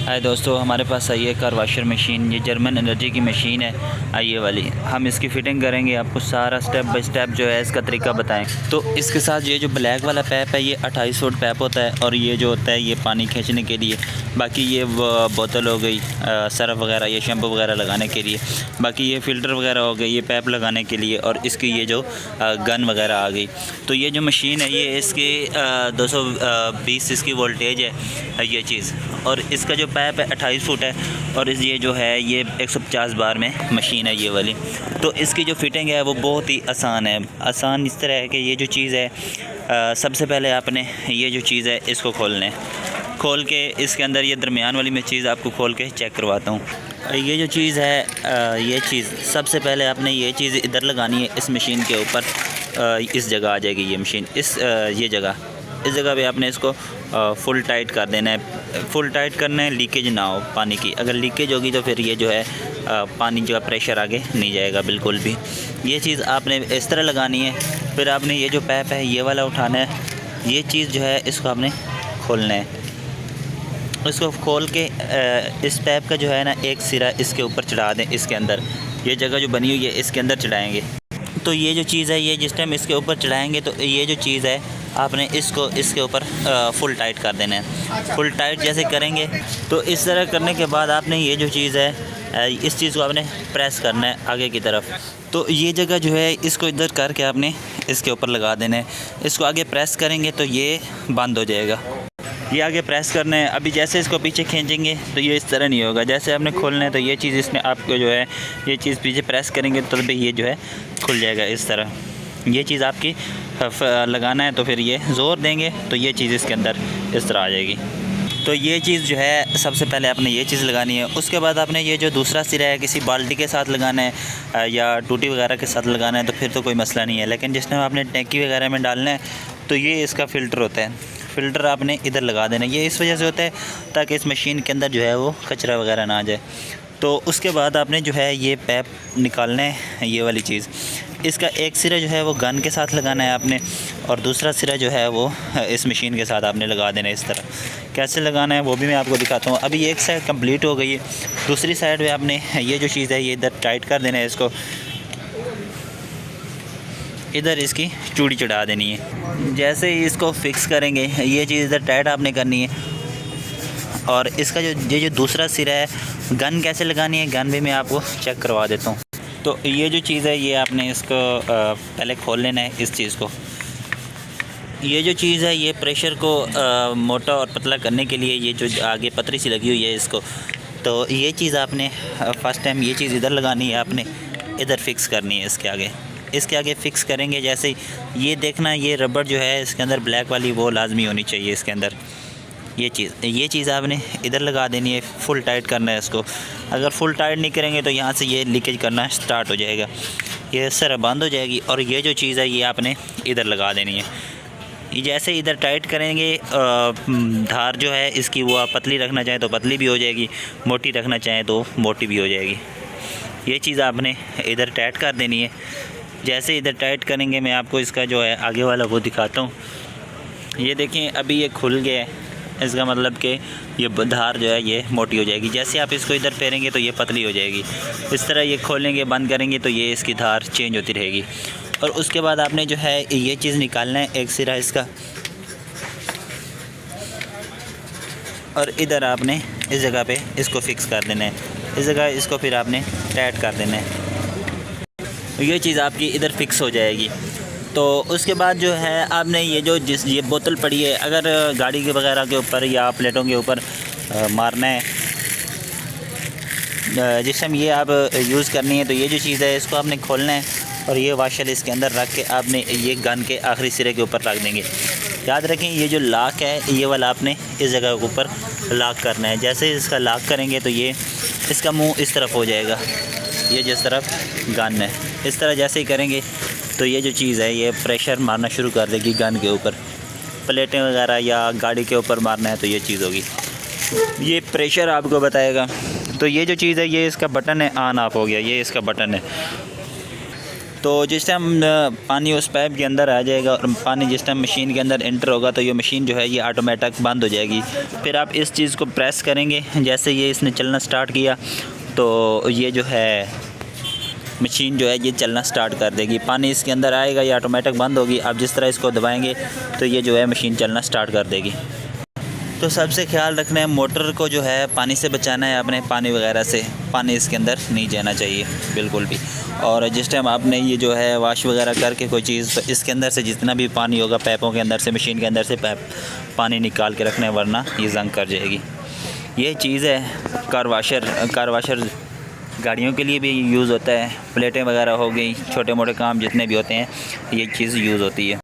हाय दोस्तों, हमारे पास आई है कार वॉशर मशीन। ये जर्मन एनर्जी की मशीन है आइए वाली। हम इसकी फ़िटिंग करेंगे, आपको सारा स्टेप बाय स्टेप जो है इसका तरीका बताएं। तो इसके साथ ये जो ब्लैक वाला पैप है ये 28 वोल्ट पैप होता है, और ये जो होता है ये पानी खींचने के लिए। बाकी ये बोतल हो गई सर्फ वगैरह, ये शैम्पू वगैरह लगाने के लिए। बाकी ये फ़िल्टर वगैरह हो गए, ये पैप लगाने के लिए। और इसकी ये जो गन वगैरह आ गई। तो ये जो मशीन है ये इसकी 220 इसकी वोल्टेज है ये चीज़। और इसका जो पैप है 28 फुट है, और ये जो है ये 150 बार में मशीन है ये वाली। तो इसकी जो फिटिंग है वो बहुत ही आसान है। आसान इस तरह है कि ये जो चीज़ है सबसे पहले आपने ये जो चीज़ है इसको खोल के इसके अंदर ये दरमियान वाली मैं चीज़ आपको खोल के चेक करवाता हूँ। ये जो चीज़ है ये चीज़ सबसे पहले आपने ये चीज़ इधर लगानी है इस मशीन के ऊपर। इस जगह आ जाएगी ये मशीन, इस जगह पे आपने इसको फुल टाइट कर देना है। फुल टाइट करना है, लीकेज ना हो पानी की। अगर लीकेज होगी तो फिर ये जो है पानी का प्रेशर आगे नहीं जाएगा बिल्कुल भी। ये चीज़ आपने इस तरह लगानी है। फिर आपने ये जो पैप है ये वाला उठाना है। ये चीज़ जो है इसको आपने खोलना है। इसको खोल के इस पैप का जो है ना एक सिरा इसके ऊपर चढ़ा दें। इसके अंदर ये जगह जो बनी हुई है इसके अंदर चढ़ाएँगे। तो ये जो चीज़ है ये जिस टाइम इसके ऊपर चढ़ाएँगे तो ये जो चीज़ है आपने इसको इसके ऊपर फुल टाइट कर देना है। फुल टाइट जैसे करेंगे तो इस तरह करने के बाद आपने ये जो चीज़ है इस चीज़ को आपने प्रेस करना है आगे की तरफ। तो ये जगह जो है इसको इधर करके आपने इसके ऊपर लगा देना है। इसको आगे प्रेस करेंगे तो ये बंद हो जाएगा। ये आगे प्रेस करना है। अभी जैसे इसको पीछे खींचेंगे तो ये इस तरह नहीं होगा। जैसे आपने खोलना है तो ये चीज़ इसमें आपको जो है ये चीज़ पीछे प्रेस करेंगे तो भी ये जो है खुल जाएगा इस तरह। ये चीज़ आपकी लगाना है तो फिर ये ज़ोर देंगे तो ये चीज़ इसके अंदर इस तरह आ जाएगी। तो ये चीज़ जो है सबसे पहले आपने ये चीज़ लगानी है। उसके बाद आपने ये जो दूसरा सिरा है किसी बाल्टी के साथ लगाना है या टूटी वगैरह के साथ लगाना है तो फिर तो कोई मसला नहीं है। लेकिन जिस टाइम आपने टैंकी वगैरह में डालना है तो ये इसका फ़िल्टर होता है। फ़िल्टर आपने इधर लगा देना। ये इस वजह से होता है ताकि इस मशीन के अंदर जो है वो कचरा वगैरह ना आ जाए। तो उसके बाद आपने जो है ये पैप निकालना है ये वाली चीज़। इसका एक सिरा जो है वो गन के साथ लगाना है आपने, और दूसरा सिरा जो है वो इस मशीन के साथ आपने लगा देना है इस तरह। कैसे लगाना है वो भी मैं आपको दिखाता हूँ। अभी एक साइड कंप्लीट हो गई है, दूसरी साइड पे आपने ये जो चीज़ है ये इधर टाइट कर देना है। इसको इधर इसकी चूड़ी चढ़ा देनी है। जैसे ही इसको फिक्स करेंगे ये चीज़ इधर टाइट आपने करनी है। और इसका जो दूसरा सिरा है गन कैसे लगानी है गन भी मैं आपको चेक करवा देता हूँ। तो ये जो चीज़ है ये आपने इसको पहले खोल लेना है इस चीज़ को। ये जो चीज़ है ये प्रेशर को मोटा और पतला करने के लिए ये जो आगे पतरी सी लगी हुई है इसको, तो ये चीज़ आपने फ़र्स्ट टाइम ये चीज़ इधर लगानी है, आपने इधर फिक्स करनी है इसके आगे फ़िक्स करेंगे। जैसे ये देखना ये रबड़ जो है इसके अंदर ब्लैक वाली वो लाजमी होनी चाहिए इसके अंदर। ये चीज़ आपने इधर लगा देनी है। फुल टाइट करना है इसको। अगर फुल टाइट नहीं करेंगे तो यहाँ से ये लीकेज करना स्टार्ट हो जाएगा, ये इस तरह बंद हो जाएगी। और ये जो चीज़ है ये आपने इधर लगा देनी है। ये जैसे इधर टाइट करेंगे धार जो है इसकी वो आप पतली रखना चाहें तो पतली भी हो जाएगी, मोटी रखना चाहें तो मोटी भी हो जाएगी। ये चीज़ आपने इधर टाइट कर देनी है। जैसे इधर टाइट करेंगे मैं आपको इसका जो है आगे वाला वो दिखाता हूँ। ये देखें अभी ये खुल गया है, इसका मतलब कि ये धार जो है ये मोटी हो जाएगी। जैसे आप इसको इधर फेरेंगे तो ये पतली हो जाएगी। इस तरह ये खोलेंगे बंद करेंगे तो ये इसकी धार चेंज होती रहेगी। और उसके बाद आपने जो है ये चीज़ निकालना है एक सिरा इसका, और इधर आपने इस जगह पे इसको फिक्स कर देना है। इस जगह इसको फिर आपने टाइट कर देना है। ये चीज़ आपकी इधर फिक्स हो जाएगी। तो उसके बाद जो है आपने ये बोतल पड़ी है, अगर गाड़ी के वगैरह के ऊपर या प्लेटों के ऊपर मारना है जिस टाइम ये आप यूज़ करनी है, तो ये जो चीज़ है इसको आपने खोलना है और ये वाशर इसके अंदर रख के आपने ये गन के आखिरी सिरे के ऊपर रख देंगे। याद रखें ये जो लॉक है ये वाला आपने इस जगह के ऊपर लॉक करना है। जैसे इसका लॉक करेंगे तो ये इसका मुंह इस तरफ हो जाएगा, ये जिस तरफ गन है इस तरह जैसे ही करेंगे तो ये जो चीज़ है ये प्रेशर मारना शुरू कर देगी गन के ऊपर। प्लेटें वगैरह या गाड़ी के ऊपर मारना है तो ये चीज़ होगी, ये प्रेशर आपको बताएगा। तो ये जो चीज़ है ये इसका बटन है, ऑन ऑफ हो गया, ये इसका बटन है। तो जिस टाइम पानी उस पाइप के अंदर आ जाएगा और पानी जिस टाइम मशीन के अंदर इंटर होगा तो ये मशीन जो है ये ऑटोमेटिक बंद हो जाएगी। फिर आप इस चीज़ को प्रेस करेंगे, जैसे ये इसने चलना स्टार्ट किया तो ये जो है मशीन जो है ये चलना स्टार्ट कर देगी। पानी इसके अंदर आएगा, ये ऑटोमेटिक बंद होगी। आप जिस तरह इसको दबाएंगे तो ये जो है मशीन चलना स्टार्ट कर देगी। तो सबसे ख्याल रखना है, मोटर को जो है पानी से बचाना है अपने, पानी वगैरह से, पानी इसके अंदर नहीं जाना चाहिए बिल्कुल भी। और जिस टाइम आपने ये जो है वॉश वगैरह करके कोई चीज़, तो इसके अंदर से जितना भी पानी होगा पाइपों के अंदर से, मशीन के अंदर से पानी निकाल के रखना है, वरना ये जंग कर जाएगी। ये चीज़ है कार वाशर गाड़ियों के लिए भी यूज़ होता है। प्लेटें वगैरह हो गई, छोटे मोटे काम जितने भी होते हैं ये चीज़ यूज़ होती है।